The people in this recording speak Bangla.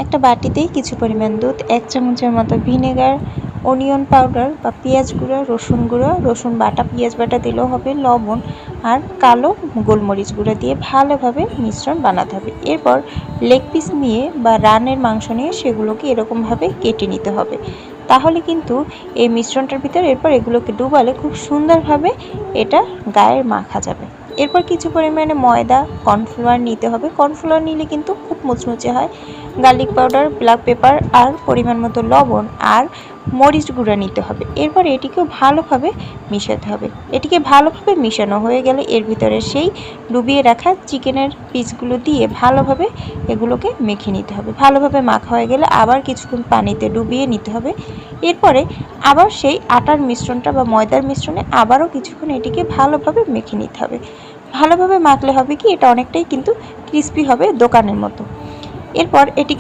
একটা বাটিতেই কিছু পরিমাণ দুধ, 1 চামচের মতো ভিনেগার, অনিয়ন পাউডার বা পেঁয়াজ গুঁড়া, রসুন বাটা, পেঁয়াজ বাটা দিলেও হবে, লবণ আর কালো গোলমরিচ গুঁড়া দিয়ে ভালোভাবে মিশ্রণ বানাতে হবে। এরপর লেগ পিস নিয়ে বা রানের মাংস নিয়ে সেগুলোকে এরকমভাবে কেটে নিতে হবে। তাহলে কিন্তু এই মিশ্রণটার ভিতরে এরপর এগুলোকে ডুবালে খুব সুন্দরভাবে এটা গায়ে মাখা যাবে। এরপর কিছু পরিমাণে ময়দা, কর্নফ্লাওয়ার নিতে হবে। কর্নফ্লাওয়ার নিলে কিন্তু খুব মুচমুচে হয়। গার্লিক পাউডার, ব্ল্যাক পেপার আর পরিমাণ মতো লবণ আর মরিচ গুঁড়া নিতে হবে। এরপর এটিকেও ভালোভাবে মিশাতে হবে। এটিকে ভালোভাবে মিশানো হয়ে গেলে এর ভিতরে সেই ডুবিয়ে রাখা চিকেনের পিসগুলো দিয়ে ভালোভাবে এগুলোকে মেখে নিতে হবে। ভালোভাবে মাখা হয়ে গেলে আবার কিছুক্ষণ পানিতে ডুবিয়ে নিতে হবে। এরপরে আবার সেই আটার মিশ্রণটা বা ময়দার মিশ্রণে আবারও কিছুক্ষণ এটিকে ভালোভাবে মেখে নিতে হবে। ভালোভাবে মাখলে হবে কি, এটা অনেকটাই কিন্তু ক্রিস্পি হবে দোকানের মতো। এরপর এটিকে